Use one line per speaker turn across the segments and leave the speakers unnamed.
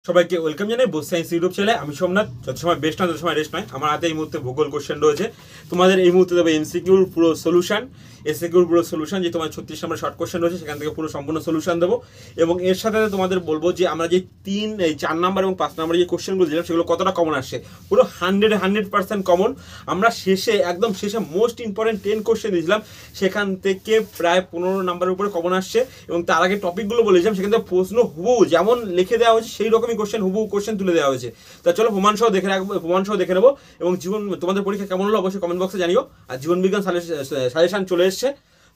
সবাইকে ওয়েলকাম জানাই Bose science YouTube চ্যানেলে। আমি সোমনাথ। যত সময় বেস্ট নয় তত সময় রেস্ট নয়। আমার হাতে এই মুহূর্তে ভূগোল কোশ্চেন রয়েছে। তোমাদের এই মুহূর্তে দেবো এমসিকিউর পুরো সলিউশন, এসিকিউর পুরো সলিউশন, যে তোমার 36 নম্বর শর্ট কোশ্চেন রয়েছে সেখান থেকে পুরো সম্পূর্ণ সলিউশন দেবো। এবং এর সাথে তোমাদের বলবো যে আমরা যে 4 নাম্বার এবং 5 নাম্বার যে কোশ্চেনগুলো দিলাম সেগুলো কতটা কমন আসছে। পুরো 100% কমন। আমরা একদম শেষে মোস্ট ইম্পর্টেন্ট 10 কোশ্চেন দিয়েছিলাম, সেখান থেকে প্রায় 15 নাম্বারের উপরে কমন আসছে। এবং তার আগে টপিকগুলো বলেছিলাম, সেখান থেকে প্রশ্ন হুবহু যেমন লিখে দেওয়া হয়েছে সেই রকমই কোশ্চেন, হুবহু কোশ্চেন তুলে দেওয়া হয়েছে। তা চলো প্রমাণ সহ দেখে নেবো। এবং তোমাদের পরীক্ষা কেমন হলো অবশ্যই কমেন্ট বক্সে জানিও। আর জীবন বিজ্ঞান সাজেশন চলে এসছে,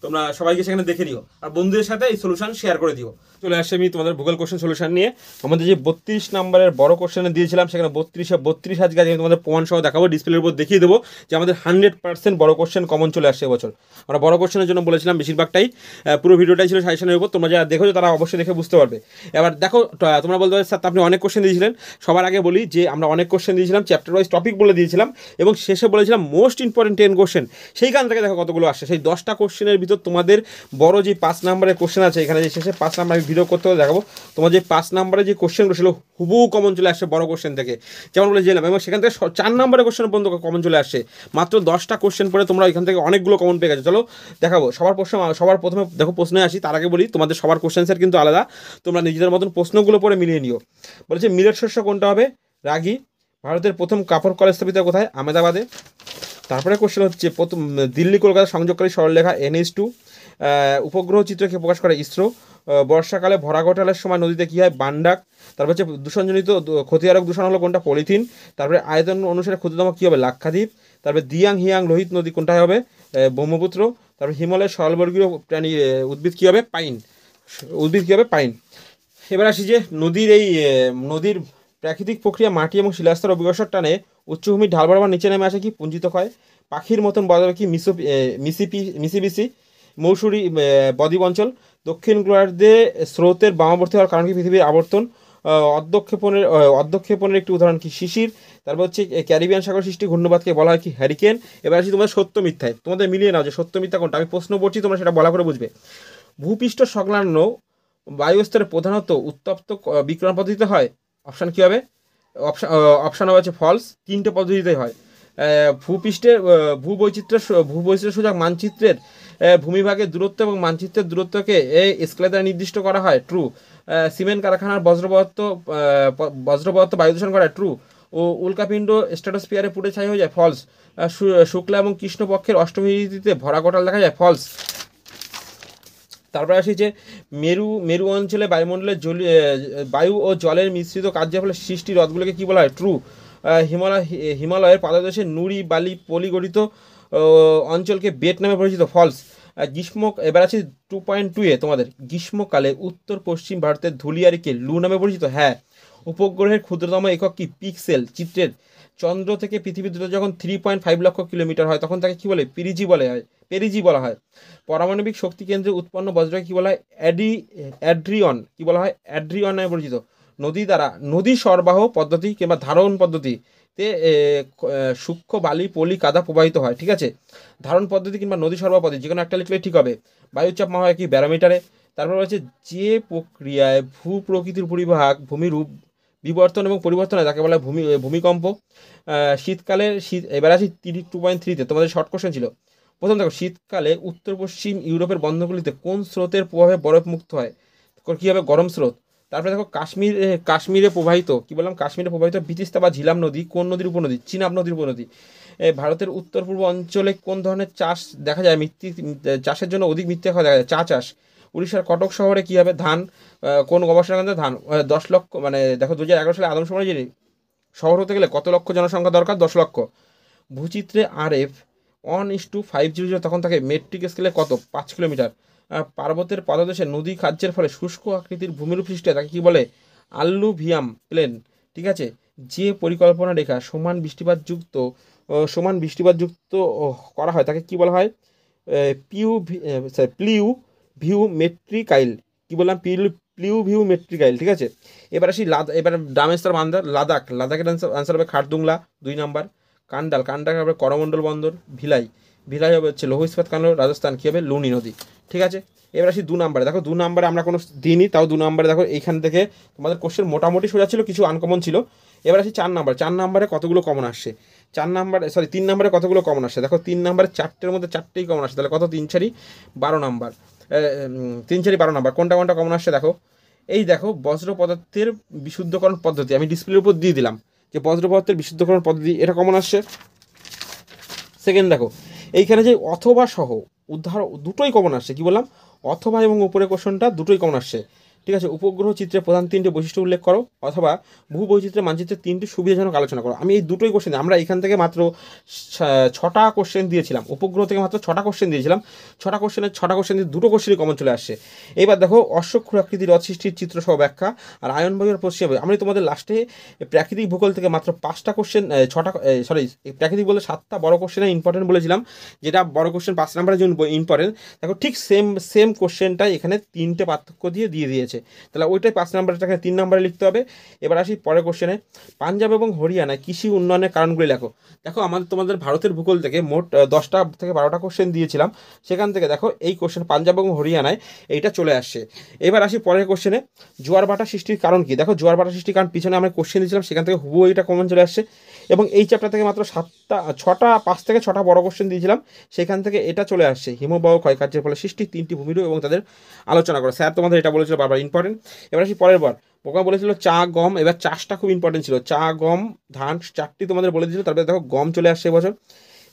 তোমরা সবাইকে সেখানে দেখে নিও আর বন্ধুদের সাথে এই সলিউশন শেয়ার করে দিও। চলে আসছে আমি তোমাদের ভূগোল কোশ্চেন সলিউশন নিয়ে। আমাদের যে 32 নাম্বারের বড় কোশ্চেনে দিয়েছিলাম সেখানে 32 আজকে আমি তোমাদের প্রমাণ সহ দেখাবো, ডিসপ্লের উপর দেখিয়ে দেবো যে আমাদের 100% বড় কোশ্চেন কমন চলে আসছে এবছর। আমরা বড় কোশ্চেনের জন্য বলেছিলাম বেশিরভাগটাই, পুরো ভিডিওটাই ছিল সাজেশনের উপর। তোমরা যারা দেখো তারা অবশ্যই দেখে বুঝতে পারবে। এবার দেখো, তোমরা বলতে পারো স্যার আপনি অনেক কোশ্চেন দিয়েছিলেন। সবার আগে বলি যে আমরা অনেক কোশ্চেন দিয়েছিলাম, চ্যাপ্টার ওয়াইজ টপিক বলে দিয়েছিলাম এবং শেষে বলেছিলাম মোস্ট ইম্পর্টেন্ট 10 কোশ্চেন। সেইখান থেকে দেখো কতগুলো আসছে। সেই 10টা কোশ্চেনের ভিতর তোমাদের বড় যে 5 নাম্বারের কোশ্চেন আছে, এখানে যে শেষে 5 নাম্বার আমি ভিডিও করতে দেখাবো, তোমার যে 5 নাম্বারের যে কোশ্চেনগুলো ছিল হুবহু কমন চলে আসছে বড় কোশ্চেন থেকে, যেমন বলে দিলাম। এবং সেখান থেকে 4 নাম্বারের কোশ্চেন পর্যন্ত কমন চলে আসছে। মাত্র 10টা কোশ্চেন পরে তোমরা এখান থেকে অনেকগুলো কমন পেয়ে গেছো। চলো দেখাবো। সবার প্রথমে দেখো প্রশ্নে আসি। তার আগে বলি তোমাদের সবার কোশ্চেন সেট কিন্তু আলাদা, তোমরা নিজেদের মতন প্রশ্নগুলো পরে মিলিয়ে নিও। বলেছে মিলেট শস্য কোনটা হবে? রাগী। ভারতের প্রথম কাপড় কলেজ স্থাপিত কোথায়? আহমেদাবাদে। তারপরে কোশ্চেন হচ্ছে প্রথম দিল্লি কলকাতা সংযোগকারী সরলরেখা NH2। উপগ্রহ চিত্রকে প্রকাশ করে ইসরো। বর্ষাকালে ভরা ঘটালের সময় নদীতে কী হয়? বান্ডাক। তারপর হচ্ছে দূষণজনিত ক্ষতিকারক দূষণ হলো কোনটা? পলিথিন। তারপরে আয়তন অনুসারে ক্ষুদ্রতম কী হবে? লাক্ষাদ্বীপ। তারপরে দিয়াং হিয়াং লোহিত নদী কোনটা হবে? ব্রহ্মপুত্র। তারপরে হিমালয়ের সরলবর্গীয় প্রাণী উদ্ভিদ কী হবে? পাইন। পাইন। এবার আসি যে নদীর প্রাকৃতিক প্রক্রিয়া মাটি এবং শিলাস্তর অভিবর্ষর টানে উচ্চভূমির ঢাল বরাবর নিচে নেমে আসে কি? পুঞ্জিত ক্ষয়। পাখির মতন বদলে কি? মিসিবিসি মৌসুরি বদ্বীপ অঞ্চল। দক্ষিণ গোলার্ধে স্রোতের বামাবর্তী হওয়ার কারণ কি? পৃথিবীর আবর্তন। অর্ধক্ষেপণের একটি উদাহরণ কি? শিশির। তারপর হচ্ছে ক্যারিবিয়ান সাগর সৃষ্টি ঘূর্ণবাদকে বলা হয় কি? হ্যারিকেন। এবার আসি তোমাদের সত্য মিথ্যায়, তোমাদের মিলিয়ে নাও যে সত্য মিথ্যা কোনটা। আমি প্রশ্ন পড়ছি, তোমরা সেটা বলা করে বুঝবে। ভূপৃষ্ঠ সংলগ্ন বায়ুস্তরে প্রধানত উত্তপ্ত বিকিরণ পদ্ধতিতে হয়। অপশান কী হবে? অপশান হবে হচ্ছে ফলস। 3টে পদ্ধতিতেই হয়। ভূপৃষ্ঠের ভূবৈচিত্র্য সূচক মানচিত্রের ভূমিভাগের দূরত্ব এবং মানচিত্রের দূরত্বকে স্কেলে দ্বারা নির্দিষ্ট করা হয়। ট্রু। সিমেন্ট কারখানার বজ্রপদার্থ বায়ু দূষণ করা। ট্রু। ও উল্কাপিণ্ড স্ট্র্যাটোস্ফিয়ারে পুড়ে ছাই হয়ে যায়। ফলস। শুক্লা এবং কৃষ্ণপক্ষের অষ্টমী তিথিতে ভরা ঘটাল দেখা যায়। ফলস। তারপরে আসি যে মেরু অঞ্চলে বায়ুমণ্ডলের বায়ু ও জলের মিশ্রিত কার্যের ফলে সৃষ্টি হ্রদগুলোকে কী বলা হয়? ট্রু। হিমালয়ের পাদদেশে নুড়ি বালি পলি গঠিত অঞ্চলকে বেট নামে পরিচিত। ফলস। এবার আছে 2.2 তোমাদের গ্রীষ্মকালে উত্তর পশ্চিম ভারতের ধুলিয়ারিকে লু নামে পরিচিত। হ্যাঁ। উপগ্রহের ক্ষুদ্রতম একক কি? পিক্সেল। চিত্রের চন্দ্র থেকে পৃথিবীর দূরত্ব যখন 3.5 লক্ষ কিলোমিটার হয় তখন তাকে কী বলে? পেরিজি বলা হয়। পারমাণবিক শক্তি কেন্দ্রে উৎপন্ন বজ্রকে কী বলা হয়? অ্যাড্রিয়ন। কী বলা হয়? অ্যাড্রিয়ন নামে পরিচিত। নদী সরবরাহ পদ্ধতি কিংবা ধারণ পদ্ধতিতে সূক্ষ্ম বালি পলি কাদা প্রবাহিত হয়। ঠিক আছে, ধারণ পদ্ধতি কিংবা নদী সরবরাহ পদ্ধতি যে কোনো একটা লিখলে ঠিক হবে। বায়ুচাপ মাপা হয় কি? ব্যারোমিটারে। তারপর হচ্ছে যে প্রক্রিয়ায় ভূ প্রকৃতির পরিবাহক ভূমিরূপ বিবর্তন এবং পরিবর্তন হয় তাকে বলা হয় ভূমিকম্প। এবার আছি 2.3-তে তোমাদের শর্ট কোশ্চেন ছিল। প্রথম দেখো, শীতকালে উত্তর পশ্চিম ইউরোপের বন্দরগুলিতে কোন স্রোতের প্রভাবে বরফ মুক্ত হয়? কী হবে? গরম স্রোত। তারপরে দেখো কাশ্মীরে প্রবাহিত বিতিস্তা বা ঝিলাম নদী কোন নদীর উপনদী? চিনাব নদীর উপনদী। ভারতের উত্তর পূর্ব অঞ্চলে কোন ধরনের চাষ দেখা যায়? চাষের জন্য অধিক মৃত্তিকা ক্ষয় দেখা যায়। চা চাষ। উড়িষ্যার কটক শহরে কী হবে? ধান। কোন গবেষণা কেন্দ্রে ধান? 10 লক্ষ, মানে দেখো 2011 সালে আদমশুমারি যে শহর হতে গেলে কত লক্ষ জনসংখ্যা দরকার? 10 লক্ষ। ভূচিত্রে RF 1:500 তখন থাকে মেট্রিক স্কেলে কত? 5 কিলোমিটার। পার্বত্যের পাদদেশে নদী খাদ্যের ফলে শুষ্ক আকৃতির ভূমিরূপ সৃষ্টি হয় তাকে কী বলে? আল্লুভিয়াম প্লেন। ঠিক আছে, যে পরিকল্পনা রেখা সমান বৃষ্টিপাতযুক্ত করা হয় তাকে কী বলা হয়? প্লিউভিউমেট্রিকাইল। কী বললাম? প্লিউভিউমেট্রিকাইল। ঠিক আছে, এবার আসি এবার ডামেস্তার বান্দার লাদাখের আনসার হবে খারদুংলা 2 নাম্বার। কান্ডাল হবে করমণ্ডল বন্দর। ভিলাই ভিলাই হবে হচ্ছে লৌহ ইস্পাত কারখানা, রাজস্থান কী হবে লুনি নদী। ঠিক আছে, এবার আসি 2 নম্বরে। দেখো 2 নম্বরে আমরা কোনো দিইনি, তাও 2 নম্বরে দেখো এইখান থেকে তোমাদের কোশ্চেন মোটামুটি সোজা ছিল, কিছু আনকমন ছিল। এবার আসি 4 নম্বর। 4 নম্বরে কতগুলো কমন আসছে, 4 নম্বরে 3 নম্বরে কতগুলো কমন আসছে। দেখো 3 নম্বরে 4টের মধ্যে 4টেই কমন আসছে, তাহলে কত 3 4 12 নম্বর, 3 4 12 নম্বর। কোনটা কোনটা কমন আসছে দেখো, এই দেখো বজ্র পদার্থের বিশুদ্ধকরণ পদ্ধতি, আমি ডিসপ্লের উপর দিয়ে দিলাম যে বজ্র পদার্থের বিশুদ্ধকরণ পদ্ধতি, এটা কমন আসছে। সেকেন্ড দেখো এইখানে যে অথবা সহ উদাহরণ দুটোই কমন আসছে, কি বললাম, অথবা এবং উপরের কোশ্চেনটা দুটোই কমন আসছে। ঠিক আছে, উপগ্রহ চিত্রের প্রধান 3টে বৈশিষ্ট্য উল্লেখ করো, অথবা ভূ বৈচিত্র্যের মানচিত্রের 3টি সুবিধাজনক আলোচনা করো। আমি এই দুটোই কোশ্চেন, আমরা এখান থেকে মাত্র 6টা কোশ্চেন দিয়েছিলাম, উপগ্রহ থেকে মাত্র 6টা কোশ্চেন দিয়েছিলাম। 6টা কোশ্চেন দিয়ে দুটো কোশ্চেনই কমন চলে আসছে। এবার দেখো অশ্বক্ষুর আকৃতির রথ সৃষ্টির চিত্রসহ ব্যাখ্যা আর আয়ন বায়ুর পশ্চিম। আমি তোমাদের লাস্টে প্রাকৃতিক ভূগোল থেকে মাত্র 5টা কোশ্চেন, 6টা, সরি প্রাকৃতিক বলে 7টা বড় কোশ্চেনে ইম্পর্টেন্ট বলেছিলাম, যেটা বড় কোশ্চেন 5 নম্বরের জন্য ইম্পর্টেন্ট। দেখো ঠিক সেম কোশ্চেনটাই এখানে 3টে পার্থক্য দিয়ে দিয়েছে, তাহলে ওইটাই 5 নম্বরটাকে 3 নম্বরে লিখতে হবে। এবার আসি পরের কোশ্চেনে, পাঞ্জাব এবং হরিয়ানায় কৃষি উন্নয়নের কারণগুলি লেখো। দেখো তোমাদের ভারতের ভূগোল থেকে মোট 10টা থেকে 12টা কোশ্চেন দিয়েছিলাম, সেখান থেকে দেখো এই কোশ্চেন পাঞ্জাব এবং হরিয়ানায় এইটা চলে আসছে। এবার আসি পরের কোশ্চেনে, জোয়ার ভাটা সৃষ্টির কারণ কি। দেখো জোয়ার ভাটা সৃষ্টির কারণ পিছনে আমরা কোশ্চেন দিয়েছিলাম, সেখান থেকে হুবহু এইটা কমন চলে আসছে। এবং এই চ্যাপ্টার থেকে মাত্র 5 থেকে 6টা বড় কোশ্চেন দিয়েছিলাম, সেখান থেকে এটা চলে আসছে, হিমবাহ ক্ষয়কার্যের ফলে সৃষ্টি 3টি ভূমিরূপ এবং তাদের আলোচনা করো। স্যার তোমাদের এটা বলেছিল বারবার ইম্পর্টেন্ট। এবার আসি পরের বার, ওখানে বলেছিল চা গম, এবার চাষটা খুব ইম্পর্টেন্ট ছিল, চা গম ধান 4টি তোমাদের বলে দিয়েছিল, তারপরে দেখো গম চলে আসছে এবছর।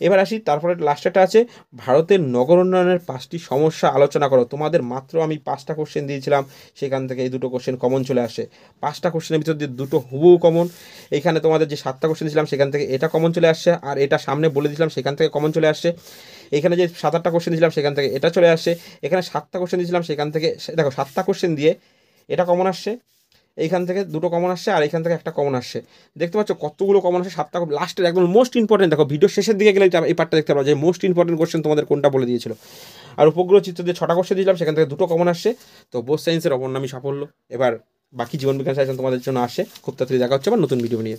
এবার আসি তারপরে লাস্টেটা আছে, ভারতের নগর উন্নয়নের 5টি সমস্যা আলোচনা করো। তোমাদের মাত্র আমি 5টা কোশ্চেন দিয়েছিলাম, সেখান থেকে এই দুটো কোশ্চেন কমন চলে আসে। 5টা কোশ্চেনের ভিতর দিয়ে দুটো হুবহু কমন। এখানে তোমাদের যে 7টা কোশ্চেন দিয়েছিলাম সেখান থেকে এটা কমন চলে আসছে, আর এটা সামনে বলে দিয়েছিলাম সেখান থেকে কমন চলে আসছে। এখানে যে 7-8টা কোশ্চেন দিয়েছিলাম সেখান থেকে এটা চলে আসছে। এখানে 7টা কোশ্চেন দিয়েছিলাম সেখান থেকে দেখো 7টা কোশ্চেন দিয়ে এটা কমন আসছে, এইখান থেকে দুটো কমন আসছে, আর এখান থেকে একটা কমন আসছে। দেখতে পাচ্ছ কতগুলো কমন আসছে, 7টা। লাস্টের একদম মোস্ট ইম্পর্টেন্ট দেখো, ভিডিও শেষের দিকে গেলে এই পার্টটা দেখতে পাবো যে মোস্ট ইম্পর্টেন্ট কোশ্চেন তোমাদের কোনটা বলে দিয়েছিল। আর উপগ্রহ চিত্র দিয়ে 6টা কোশ্চেন দিয়েছিলাম, সেখান থেকে দুটো কমন আসছে। তো বোস সায়েন্সের অপর নামই সাফল্য। এবার বাকি জীবন বিজ্ঞান সাজেশন তোমাদের জন্য আসে, খুব তাড়াতাড়ি দেখা হচ্ছে আবার নতুন ভিডিও নিয়ে।